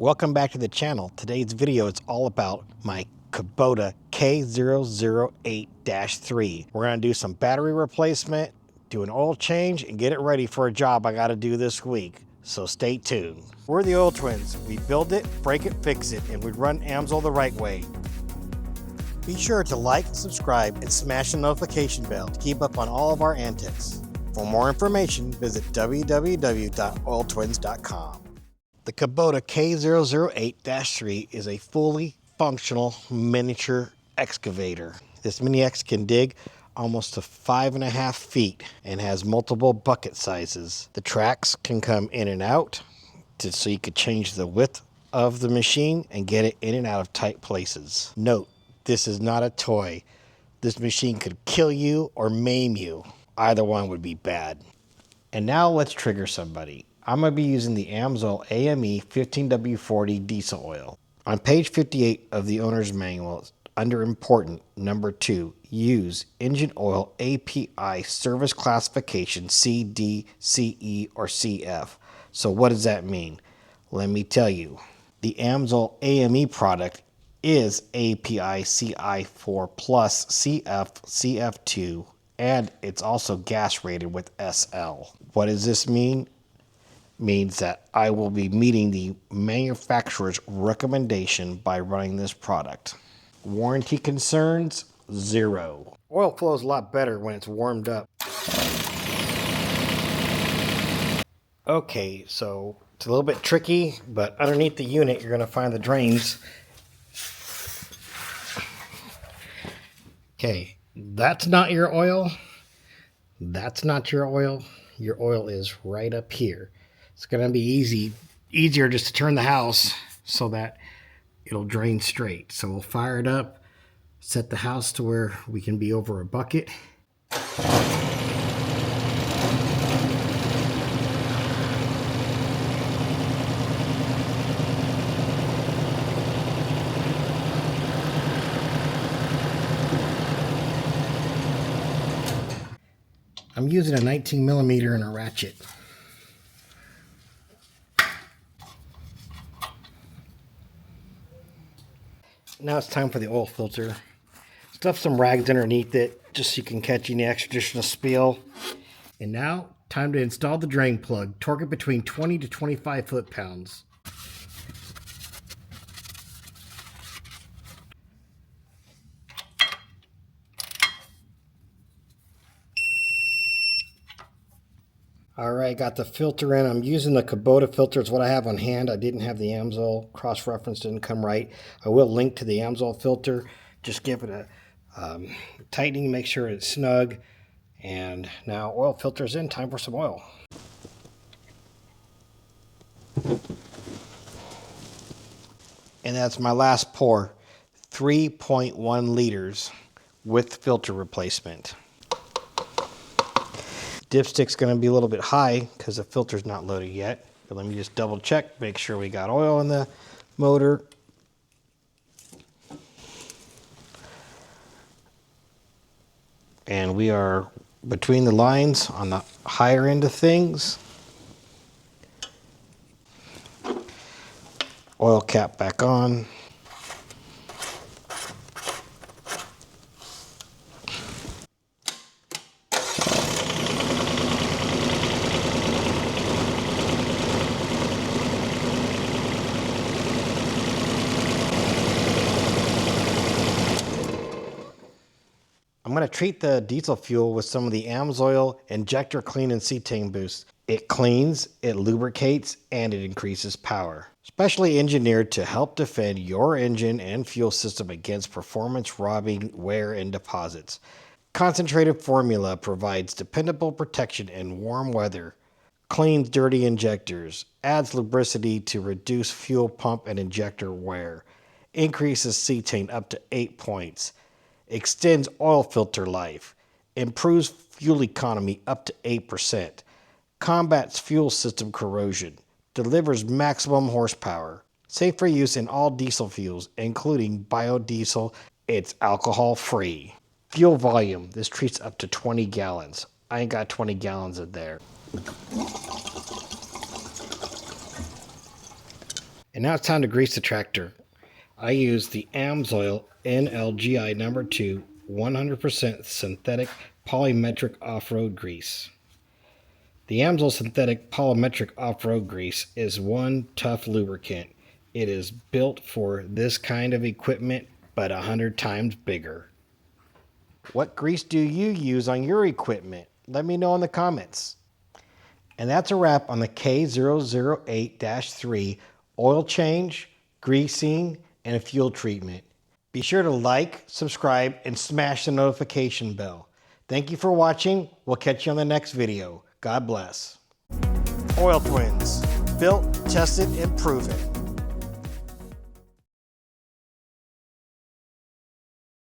Welcome back to the channel. Today's video is all about my Kubota K008-3. We're going to do some battery replacement, do an oil change, and get it ready for a job I got to do this week. So stay tuned. We're the Oil Twins. We build it, break it, fix it, and we run AMSOIL the right way. Be sure to like, subscribe, and smash the notification bell to keep up on all of our antics. For more information, visit www.oiltwins.com. The Kubota K008-3 is a fully functional miniature excavator. This mini X can dig almost to 5.5 feet and has multiple bucket sizes. The tracks can come in and out so you could change the width of the machine and get it in and out of tight places. Note, this is not a toy. This machine could kill you or maim you. Either one would be bad. And now let's trigger somebody. I'm going to be using the AMSOIL AME 15W40 diesel oil. On page 58 of the owner's manual, under important, number 2, use engine oil API service classification CD, CE, or CF. So what does that mean? Let me tell you. The AMSOIL AME product is API CI4 plus CF, CF2, and it's also gas rated with SL. What does this mean? Means that I will be meeting the manufacturer's recommendation by running this product. Warranty concerns, 0. Oil flows a lot better when it's warmed up. Okay, so it's a little bit tricky, but underneath the unit you're going to find the drains. Okay, that's not your oil. That's not your oil. Your oil is right up here. It's going to be easier just to turn the house so that it'll drain straight. So we'll fire it up, set the house to where we can be over a bucket. I'm using a 19mm and a ratchet. Now it's time for the oil filter. Stuff some rags underneath it just so you can catch any extra additional spill. And now, time to install the drain plug. Torque it between 20 to 25 foot-pounds. Alright, got the filter in. I'm using the Kubota filter. It's what I have on hand. I didn't have the AMSOIL. Cross-reference didn't come right. I will link to the AMSOIL filter. Just give it a tightening, make sure it's snug. And now oil filter's in. Time for some oil. And that's my last pour. 3.1 liters with filter replacement. Dipstick's going to be a little bit high because the filter's not loaded yet. But let me just double check, make sure we got oil in the motor. And we are between the lines on the higher end of things. Oil cap back on. I'm going to treat the diesel fuel with some of the AMSOIL Injector Clean and Cetane Boost. It cleans, it lubricates, and it increases power. Specially engineered to help defend your engine and fuel system against performance robbing wear and deposits. Concentrated formula provides dependable protection in warm weather, cleans dirty injectors, adds lubricity to reduce fuel pump and injector wear, increases cetane up to 8 points, extends oil filter life, improves fuel economy up to 8%, combats fuel system corrosion, delivers maximum horsepower, safe for use in all diesel fuels, including biodiesel. It's alcohol free. Fuel volume, this treats up to 20 gallons. I ain't got 20 gallons in there. And now it's time to grease the tractor. I use the AMSOIL NLGI number 2 100% synthetic polymetric off-road grease. The AMSOIL synthetic polymetric off-road grease is one tough lubricant. It is built for this kind of equipment, but 100 times bigger. What grease do you use on your equipment? Let me know in the comments. And that's a wrap on the K008-3 oil change, greasing, and fuel treatment. Be sure to like, subscribe, and smash the notification bell. Thank you for watching. We'll catch you on the next video. God bless. Oil Twins. Built, tested, and proven.